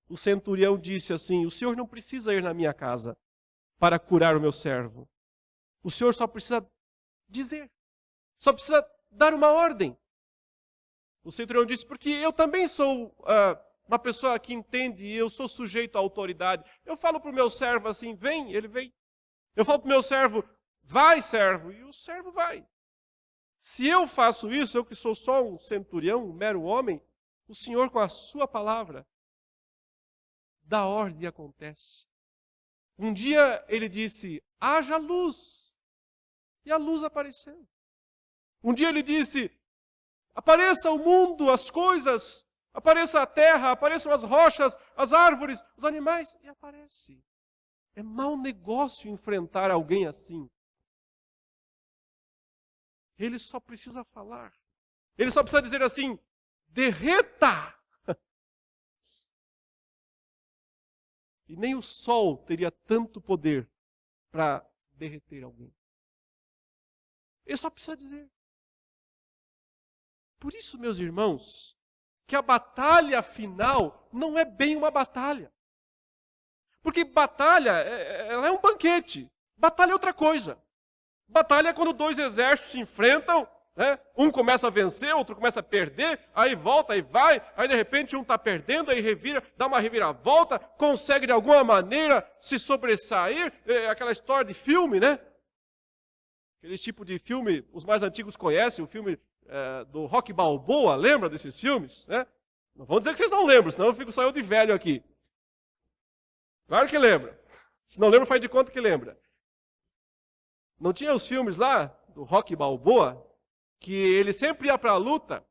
O centurião disse assim: o senhor não precisa ir na minha casa para curar o meu servo. O senhor só precisa dizer. Só precisa dar uma ordem. O centurião disse: porque eu também sou uma pessoa que entende e eu sou sujeito à autoridade. Eu falo para o meu servo assim: vem, ele vem. Eu falo para o meu servo: vai, servo, e o servo vai. Se eu faço isso, eu que sou só um centurião, um mero homem, o Senhor com a sua palavra dá ordem e acontece. Um dia ele disse: haja luz. E a luz apareceu. Um dia ele disse: apareça o mundo, as coisas, apareça a terra, apareçam as rochas, as árvores, os animais. E aparece. É mau negócio enfrentar alguém assim. Ele só precisa falar. Ele só precisa dizer assim: derreta! E nem o sol teria tanto poder para derreter alguém. Ele só precisa dizer. Por isso, meus irmãos, que a batalha final não é bem uma batalha. Porque batalha, ela é um banquete. Batalha é outra coisa. Batalha é quando dois exércitos se enfrentam, né? Um começa a vencer, outro começa a perder, aí volta, aí vai, aí de repente um está perdendo, aí revira, dá uma reviravolta, consegue de alguma maneira se sobressair, aquela história de filme, né? Aquele tipo de filme, os mais antigos conhecem, o filme do Rocky Balboa, lembra desses filmes? Né? Não vão dizer que vocês não lembram, senão eu fico só eu de velho aqui. Claro que lembra. Se não lembra, faz de conta que lembra. Não tinha os filmes lá, do Rocky Balboa, que ele sempre ia para a luta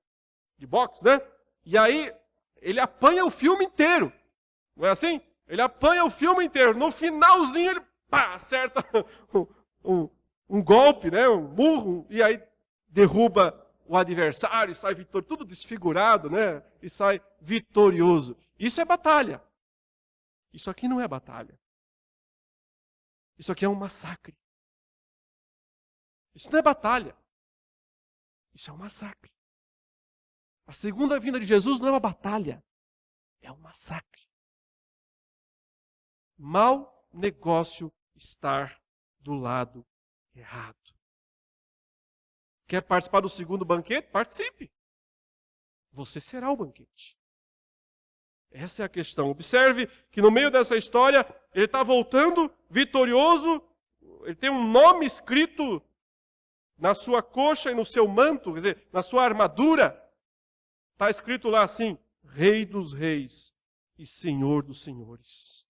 de boxe, né? E aí, ele apanha o filme inteiro. Não é assim? Ele apanha o filme inteiro. No finalzinho, ele acerta um golpe, né? Um murro, e aí derruba o adversário, e sai vitorioso, tudo desfigurado, né? E sai vitorioso. Isso é batalha. Isso aqui não é batalha. Isso aqui é um massacre. Isso não é batalha. Isso é um massacre. A segunda vinda de Jesus não é uma batalha. É um massacre. Mau negócio estar do lado errado. Quer participar do segundo banquete? Participe. Você será o banquete. Essa é a questão. Observe que no meio dessa história, ele está voltando vitorioso. Ele tem um nome escrito na sua coxa e no seu manto, quer dizer, na sua armadura. Está escrito lá assim: Rei dos Reis e Senhor dos Senhores.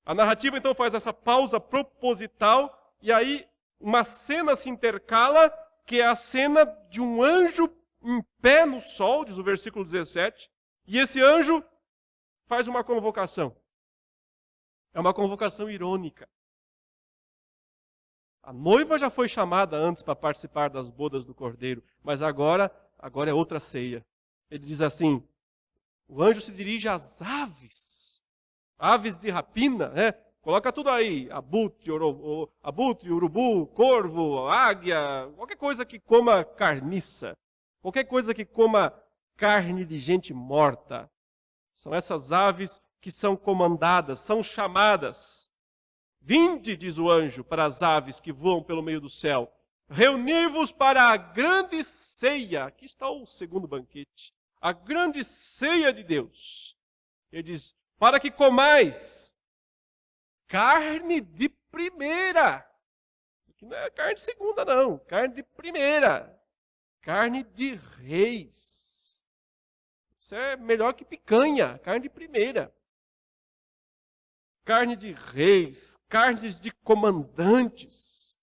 A narrativa então faz essa pausa proposital e aí uma cena se intercala, que é a cena de um anjo em pé no sol, diz o versículo 17, e esse anjo faz uma convocação. É uma convocação irônica. A noiva já foi chamada antes para participar das bodas do Cordeiro, mas agora é outra ceia. Ele diz assim, o anjo se dirige às aves, aves de rapina, né? Coloca tudo aí, abutre, urubu, corvo, águia, qualquer coisa que coma carniça, qualquer coisa que coma carne de gente morta. São essas aves que são comandadas, são chamadas. Vinde, diz o anjo, para as aves que voam pelo meio do céu. Reuni-vos para a grande ceia. Aqui está o segundo banquete. A grande ceia de Deus. Ele diz, para que comais carne de primeira. Aqui não é carne de segunda, não. Carne de primeira. Carne de reis. Isso é melhor que picanha. Carne de primeira. Carne de reis, carnes de comandantes,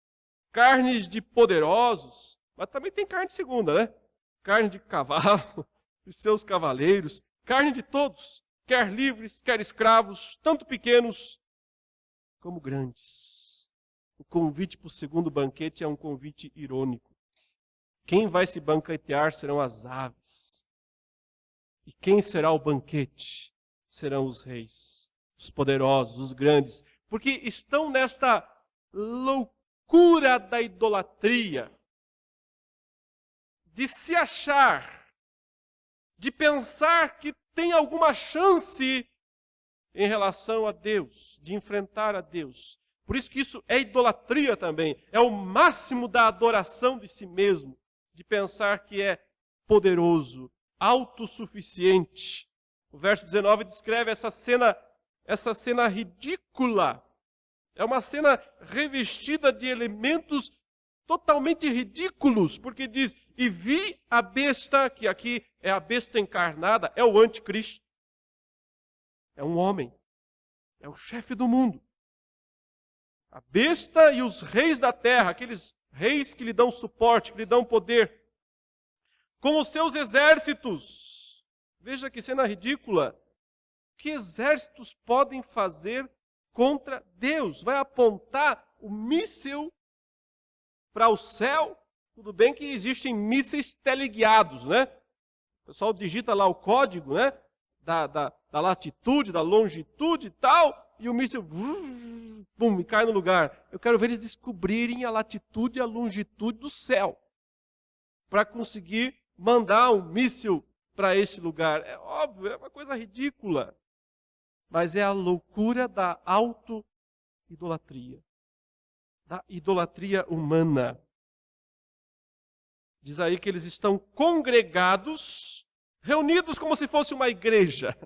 carnes de poderosos, mas também tem carne de segunda, né? Carne de cavalo, de seus cavaleiros, carne de todos, quer livres, quer escravos, tanto pequenos como grandes. O convite para o segundo banquete é um convite irônico. Quem vai se banquetear serão as aves. E quem será o banquete? Serão os reis. Os poderosos, os grandes, porque estão nesta loucura da idolatria, de se achar, de pensar que tem alguma chance em relação a Deus, de enfrentar a Deus. Por isso que isso é idolatria também, é o máximo da adoração de si mesmo, de pensar que é poderoso, autossuficiente. O verso 19 descreve essa cena ridícula. É uma cena revestida de elementos totalmente ridículos, porque diz, e vi a besta, que aqui é a besta encarnada, é o anticristo. É um homem, é o chefe do mundo. A besta e os reis da terra, aqueles reis que lhe dão suporte, que lhe dão poder, com os seus exércitos. Veja que cena ridícula. Que exércitos podem fazer contra Deus? Vai apontar o míssil para o céu? Tudo bem que existem mísseis teleguiados, né? O pessoal digita lá o código, né? Da latitude, da longitude e tal, e o míssil pum, e cai no lugar. Eu quero ver eles descobrirem a latitude e a longitude do céu para conseguir mandar um míssil para este lugar. É óbvio, é uma coisa ridícula. Mas é a loucura da auto-idolatria. Da idolatria humana. Diz aí que eles estão congregados, reunidos como se fosse uma igreja.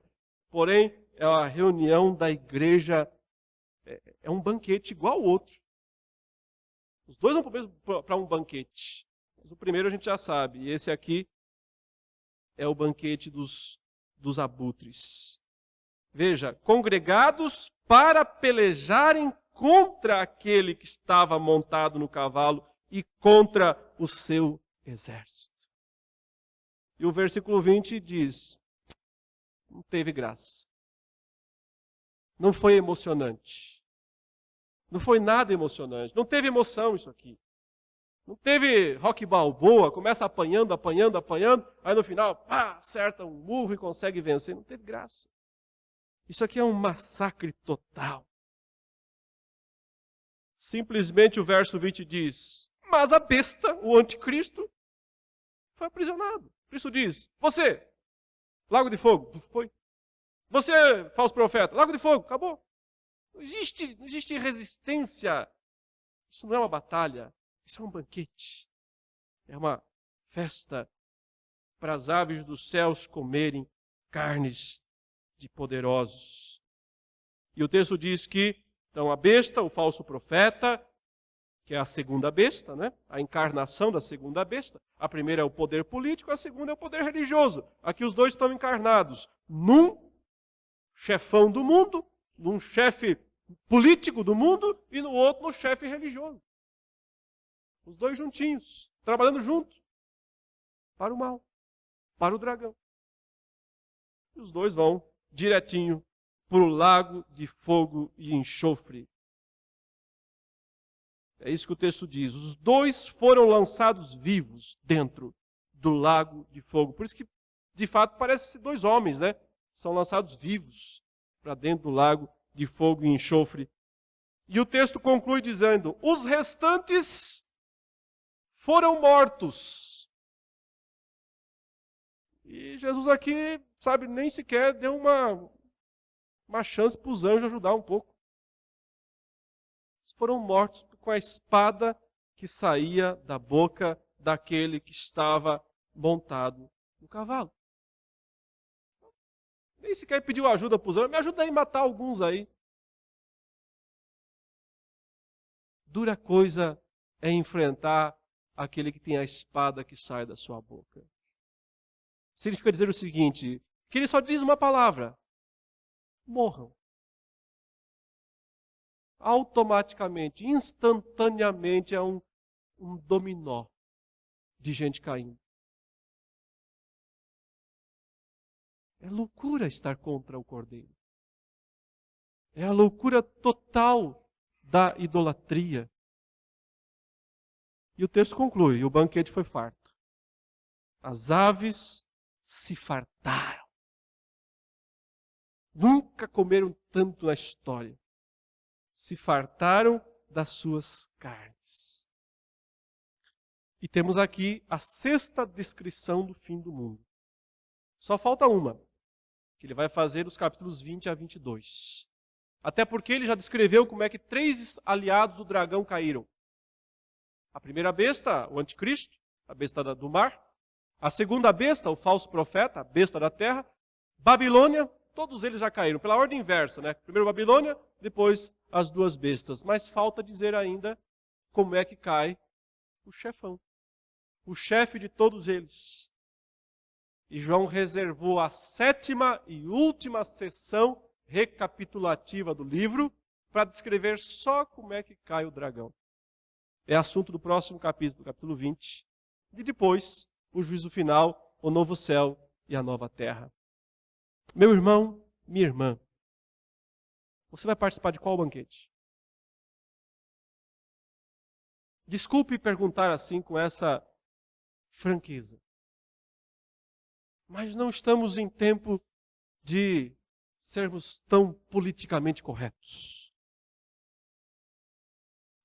Porém, é a reunião da igreja, é um banquete igual ao outro. Os dois vão para um banquete. Mas o primeiro a gente já sabe, e esse aqui é o banquete dos abutres. Veja, congregados para pelejarem contra aquele que estava montado no cavalo e contra o seu exército. E o versículo 20 diz, não teve graça. Não foi emocionante. Não foi nada emocionante. Não teve emoção isso aqui. Não teve Rocky Balboa, começa apanhando, aí no final, pá, acerta um murro e consegue vencer. Não teve graça. Isso aqui é um massacre total. Simplesmente o verso 20 diz, mas a besta, o anticristo, foi aprisionado. Cristo diz, você, lago de fogo, foi. Você, falso profeta, lago de fogo, acabou. Não existe resistência. Isso não é uma batalha, isso é um banquete. É uma festa para as aves dos céus comerem carnes de poderosos. E o texto diz que, então, a besta, o falso profeta, que é a segunda besta, né? A encarnação da segunda besta. A primeira é o poder político, a segunda é o poder religioso. Aqui os dois estão encarnados num chefão do mundo, num chefe político do mundo e no outro no chefe religioso. Os dois juntinhos, trabalhando juntos para o mal, para o dragão. E os dois vão direitinho para o lago de fogo e enxofre. É isso que o texto diz. Os dois foram lançados vivos dentro do lago de fogo. Por isso que, de fato, parece ser dois homens, né? São lançados vivos para dentro do lago de fogo e enxofre. E o texto conclui dizendo: os restantes foram mortos. E Jesus aqui, sabe, nem sequer deu uma chance para os anjos ajudar um pouco. Eles foram mortos com a espada que saía da boca daquele que estava montado no cavalo. Nem sequer pediu ajuda para os anjos. Me ajuda aí a matar alguns aí. Dura coisa é enfrentar aquele que tem a espada que sai da sua boca. Significa dizer o seguinte, que ele só diz uma palavra: morram. Automaticamente, instantaneamente, é um dominó de gente caindo. É loucura estar contra o Cordeiro. É a loucura total da idolatria. E o texto conclui: e o banquete foi farto. As aves se fartaram. Nunca comeram tanto na história. Se fartaram das suas carnes. E temos aqui a sexta descrição do fim do mundo. Só falta uma, que ele vai fazer dos capítulos 20 a 22. Até porque ele já descreveu como é que 3 aliados do dragão caíram. A primeira besta, o anticristo, a besta do mar. A segunda besta, o falso profeta, a besta da terra. Babilônia, todos eles já caíram, pela ordem inversa, né? Primeiro Babilônia, depois as 2 bestas. Mas falta dizer ainda como é que cai o chefão. O chefe de todos eles. E João reservou a 7ª e última sessão recapitulativa do livro para descrever só como é que cai o dragão. É assunto do próximo capítulo, capítulo 20. E depois, o juízo final, o novo céu e a nova terra. Meu irmão, minha irmã, você vai participar de qual banquete? Desculpe perguntar assim com essa franqueza. Mas não estamos em tempo de sermos tão politicamente corretos.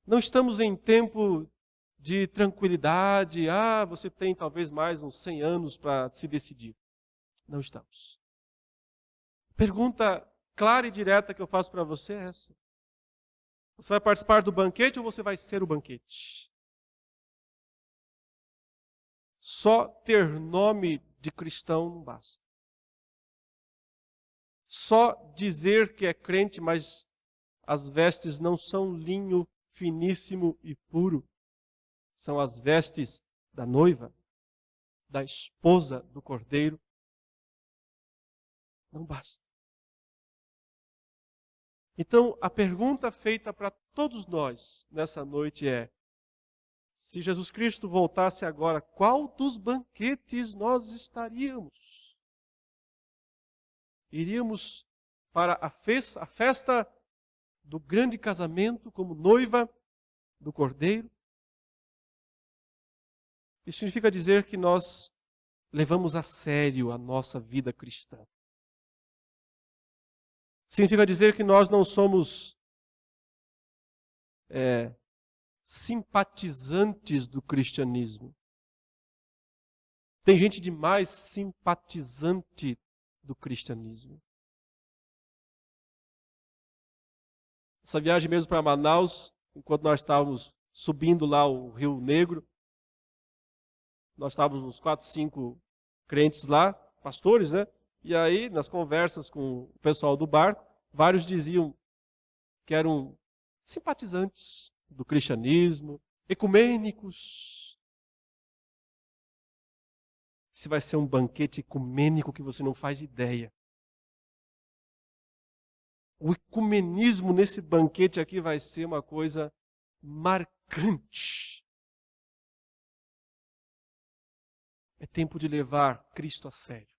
Não estamos em tempo de tranquilidade. Você tem talvez mais uns 100 anos para se decidir. Não estamos. Pergunta clara e direta que eu faço para você é essa. Você vai participar do banquete ou você vai ser o banquete? Só ter nome de cristão não basta. Só dizer que é crente, mas as vestes não são linho finíssimo e puro. São as vestes da noiva, da esposa do Cordeiro. Não basta. Então, a pergunta feita para todos nós nessa noite é: se Jesus Cristo voltasse agora, qual dos banquetes nós estaríamos? Iríamos para a festa do grande casamento como noiva do Cordeiro? Isso significa dizer que nós levamos a sério a nossa vida cristã. Significa dizer que nós não somos simpatizantes do cristianismo. Tem gente demais simpatizante do cristianismo. Essa viagem mesmo para Manaus, enquanto nós estávamos subindo lá o Rio Negro, nós estávamos uns 4, 5 crentes lá, pastores, né? E aí, nas conversas com o pessoal do barco, vários diziam que eram simpatizantes do cristianismo, ecumênicos. Esse vai ser um banquete ecumênico que você não faz ideia. O ecumenismo nesse banquete aqui vai ser uma coisa marcante. É tempo de levar Cristo a sério.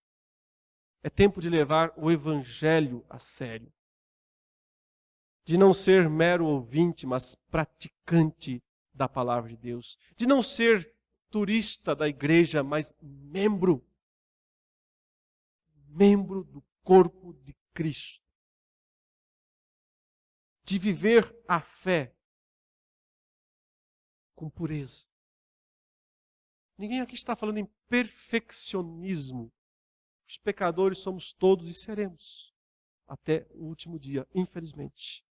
É tempo de levar o Evangelho a sério. de não ser mero ouvinte, mas praticante da palavra de Deus, de não ser turista da igreja, mas membro do corpo de Cristo, de viver a fé com pureza. Ninguém aqui está falando em perfeccionismo. Os pecadores somos todos e seremos até o último dia, infelizmente.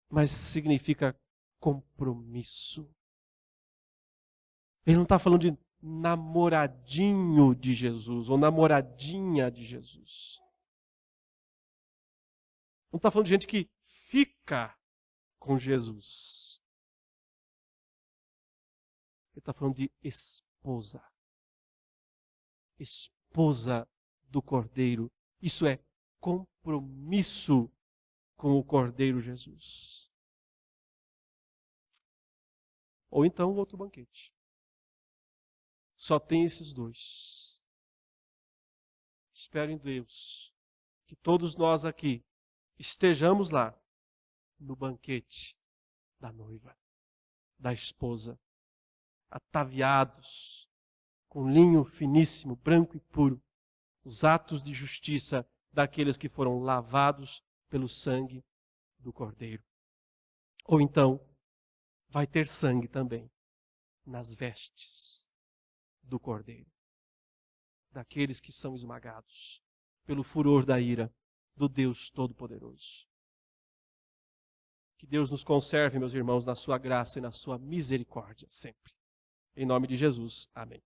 Mas significa compromisso. Ele não está falando de namoradinho de Jesus ou namoradinha de Jesus. Não está falando de gente que fica com Jesus. Ele está falando de esposa. Esposa do Cordeiro. Isso é compromisso com o Cordeiro Jesus. Ou então o outro banquete. Só tem esses dois. Espero em Deus que todos nós aqui estejamos lá no banquete da noiva, da esposa, ataviados com linho finíssimo, branco e puro, os atos de justiça daqueles que foram lavados pelo sangue do Cordeiro. Ou então, vai ter sangue também nas vestes do Cordeiro, daqueles que são esmagados pelo furor da ira do Deus Todo-Poderoso. Que Deus nos conserve, meus irmãos, na sua graça e na sua misericórdia sempre. Em nome de Jesus, amém.